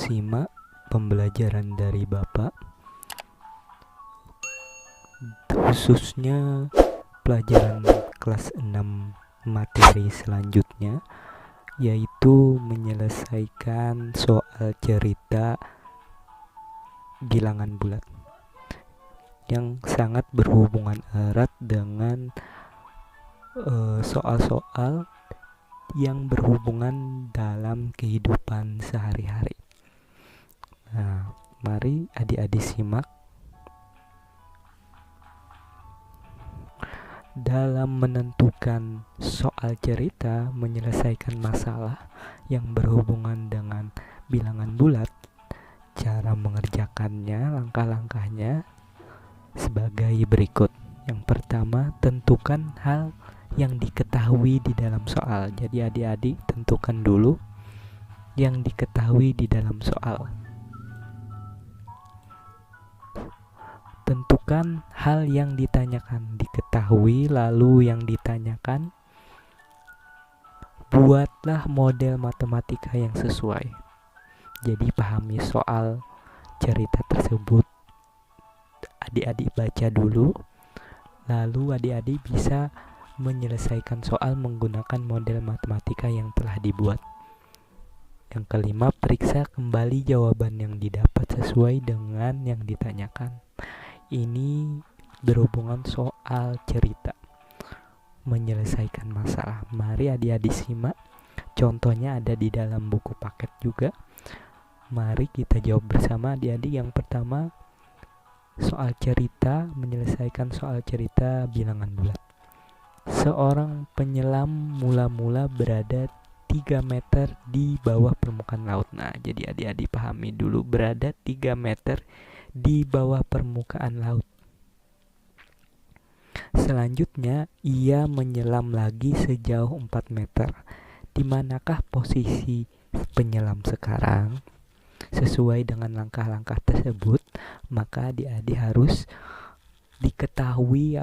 simak pembelajaran dari Bapak, khususnya pelajaran kelas 6 materi selanjutnya, yaitu menyelesaikan soal cerita Gilangan Bulat yang sangat berhubungan erat dengan soal-soal yang berhubungan dalam kehidupan sehari-hari. Nah, mari adik-adik simak. Dalam menentukan soal cerita menyelesaikan masalah yang berhubungan dengan bilangan bulat, cara mengerjakannya, langkah-langkahnya sebagai berikut. Yang pertama, tentukan hal yang diketahui di dalam soal. Jadi adik-adik tentukan dulu yang diketahui di dalam soal. Tentukan hal yang ditanyakan, diketahui lalu yang ditanyakan. Buatlah model matematika yang sesuai. Jadi pahami soal cerita tersebut. Adik-adik baca dulu, lalu adik-adik bisa menyelesaikan soal menggunakan model matematika yang telah dibuat. Yang kelima, periksa kembali jawaban yang didapat sesuai dengan yang ditanyakan. Ini berhubungan soal cerita menyelesaikan masalah. Mari adik-adik simak. Contohnya ada di dalam buku paket juga. Mari kita jawab bersama adik-adik. Yang pertama, soal cerita, menyelesaikan soal cerita bilangan bulat. Seorang penyelam mula-mula berada 3 meter di bawah permukaan laut. Nah, jadi adik-adik pahami dulu, berada 3 meter di bawah permukaan laut. Selanjutnya, ia menyelam lagi sejauh 4 meter. Di manakah posisi penyelam sekarang? Sesuai dengan langkah-langkah tersebut, maka adik-adik harus diketahui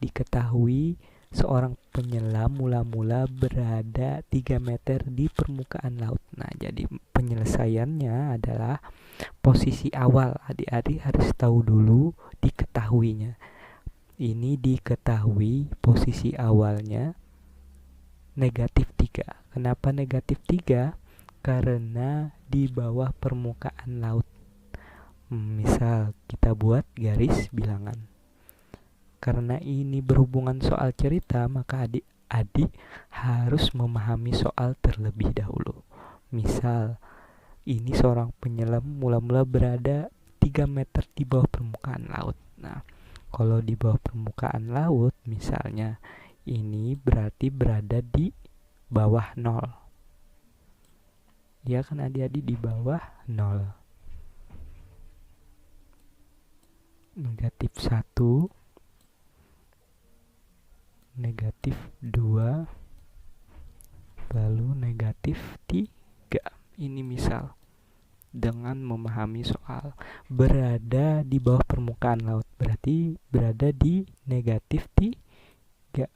diketahui seorang penyelam mula-mula berada 3 meter di permukaan laut. Nah, jadi penyelesaiannya adalah posisi awal. Adik-adik harus tahu dulu diketahuinya. Ini diketahui posisi awalnya negatif 3. Kenapa negatif 3? Karena di bawah permukaan laut. Misal kita buat garis bilangan. Karena ini berhubungan soal cerita, maka adik-adik harus memahami soal terlebih dahulu. Misal, ini seorang penyelam mula-mula berada 3 meter di bawah permukaan laut. Nah, kalau di bawah permukaan laut, misalnya, ini berarti berada di bawah 0. Ya kan adik-adik, di bawah 0. Negatif 1, negatif 2, lalu negatif 3. Ini misal. Dengan memahami soal berada di bawah permukaan laut, berarti berada di negatif 3.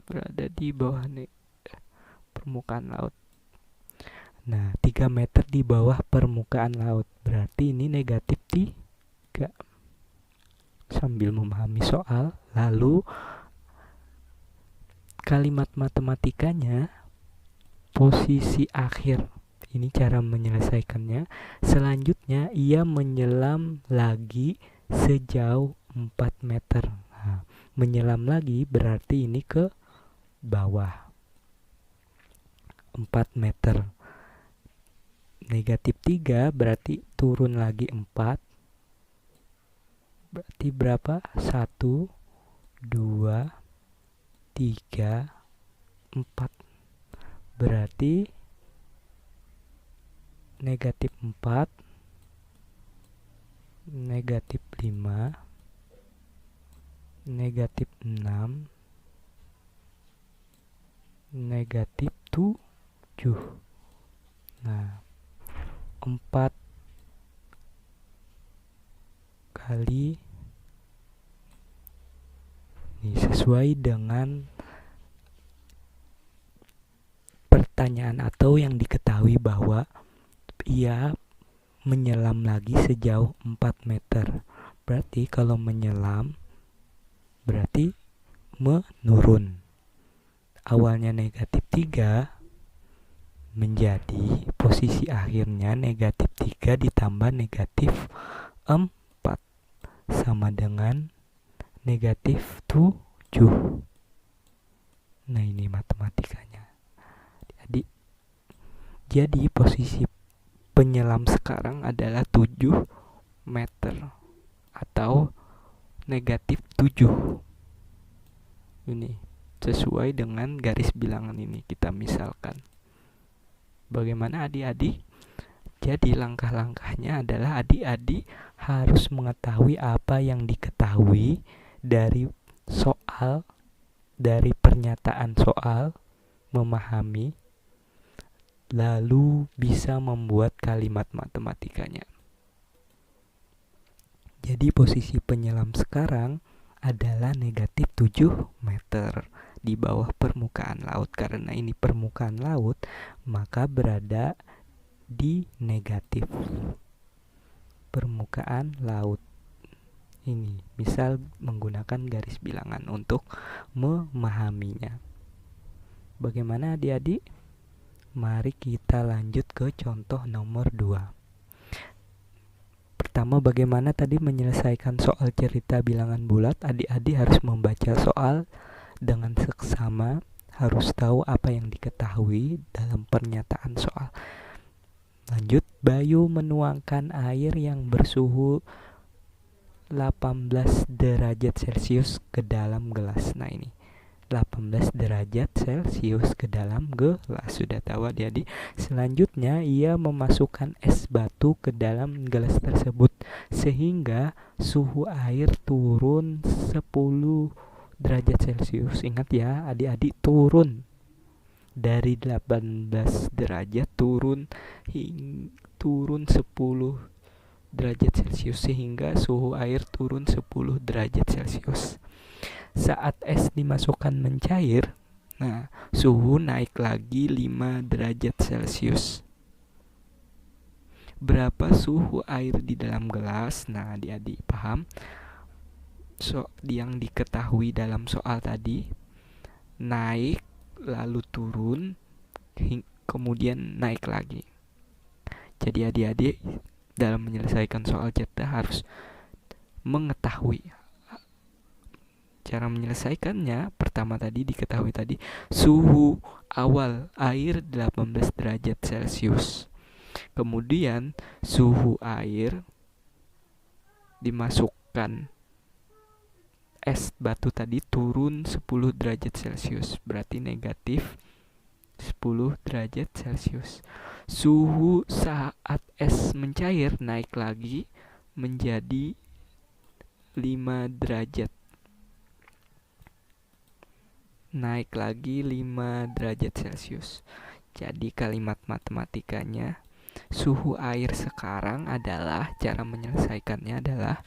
Berada di bawah permukaan laut. Nah, 3 meter di bawah permukaan laut, berarti ini negatif 3. Sambil memahami soal, lalu kalimat matematikanya posisi akhir. Ini cara menyelesaikannya. Selanjutnya, ia menyelam lagi sejauh 4 meter. Nah, menyelam lagi berarti ini ke bawah 4 meter. Negatif 3 berarti turun lagi 4. Berarti berapa? 1, 2, 3, 4. Berarti negatif 4, negatif 5, negatif 6, negatif 7. Nah, 4 kali ini sesuai dengan pertanyaan atau yang diketahui bahwa ia menyelam lagi sejauh 4 meter. Berarti kalau menyelam berarti menurun. Awalnya negatif 3 menjadi posisi akhirnya negatif 3 ditambah negatif 4 sama dengan negatif 7. Nah, ini matematikanya. Jadi posisi penyelam sekarang adalah 7 meter atau negatif 7. Ini sesuai dengan garis bilangan ini kita misalkan. Bagaimana adik-adik? Jadi langkah-langkahnya adalah adik-adik harus mengetahui apa yang diketahui dari soal, dari pernyataan soal, memahami, lalu bisa membuat kalimat matematikanya. Jadi posisi penyelam sekarang adalah negatif 7 meter di bawah permukaan laut. Karena ini permukaan laut, maka berada di negatif permukaan laut. Ini misal menggunakan garis bilangan untuk memahaminya. Bagaimana adik-adik? Mari kita lanjut ke contoh nomor 2. Pertama, bagaimana tadi menyelesaikan soal cerita bilangan bulat? Adik-adik harus membaca soal dengan seksama, harus tahu apa yang diketahui dalam pernyataan soal. Lanjut, Bayu menuangkan air yang bersuhu 18 derajat Celcius ke dalam gelas. Nah, ini 18 derajat Celcius ke dalam gelas. Sudah tahu adik-adik. Selanjutnya ia memasukkan es batu ke dalam gelas tersebut sehingga suhu air turun 10 derajat Celcius. Ingat ya adik-adik, turun dari 18 derajat turun 10 derajat Celcius sehingga suhu air turun 10 derajat Celcius. Saat es dimasukkan mencair, nah suhu naik lagi 5 derajat Celcius. Berapa suhu air di dalam gelas? Nah, adik-adik paham? Yang diketahui dalam soal tadi, naik lalu turun, kemudian naik lagi. Jadi adik-adik dalam menyelesaikan soal cerita harus mengetahui. Cara menyelesaikannya, pertama tadi diketahui tadi suhu awal air 18 derajat Celcius. Kemudian suhu air dimasukkan es batu tadi turun 10 derajat Celcius, berarti negatif 10 derajat Celcius. Suhu saat es mencair naik lagi menjadi 5 derajat. Naik lagi 5 derajat Celcius. Jadi kalimat matematikanya, suhu air sekarang adalah, cara menyelesaikannya adalah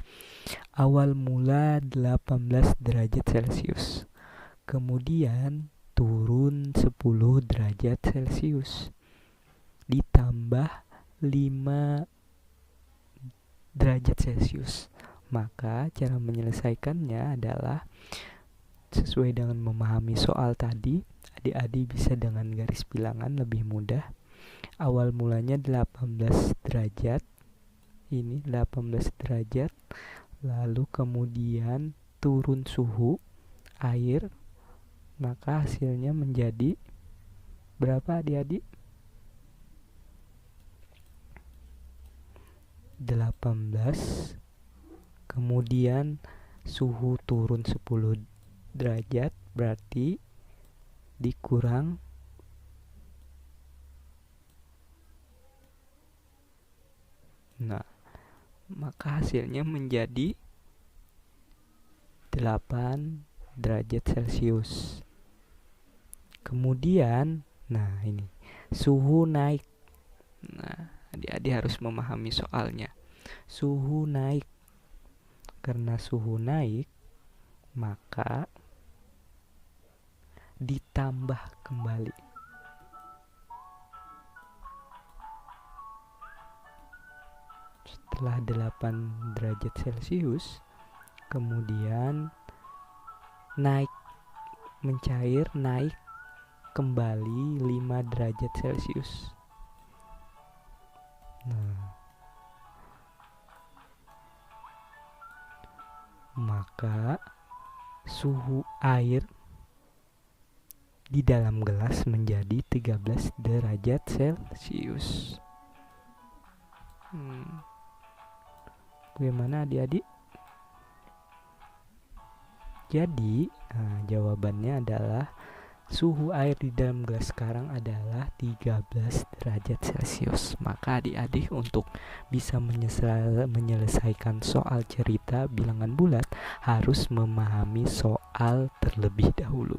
awal mula 18 derajat Celcius. Kemudian turun 10 derajat Celcius. Ditambah 5 derajat Celcius. Maka cara menyelesaikannya adalah sesuai dengan memahami soal tadi, adik-adik bisa dengan garis bilangan lebih mudah. Awal mulanya 18 derajat. Ini 18 derajat. Lalu kemudian turun suhu air. Maka hasilnya menjadi berapa adik-adik? 18. Kemudian suhu turun 10 derajat, berarti dikurang 5. Maka hasilnya menjadi 8 derajat Celcius. Kemudian, nah ini suhu naik. Nah, adik-adik harus memahami soalnya. Suhu naik. Karena suhu naik, maka ditambah kembali. setelah 8 derajat Celcius, kemudian mencair naik kembali 5 derajat Celcius. Nah, maka suhu air di dalam gelas menjadi 13 derajat Celcius. Bagaimana adik-adik? Jadi jawabannya adalah suhu air di dalam gelas sekarang adalah 13 derajat Celcius. Maka adik-adik untuk bisa menyelesaikan soal cerita bilangan bulat harus memahami soal terlebih dahulu.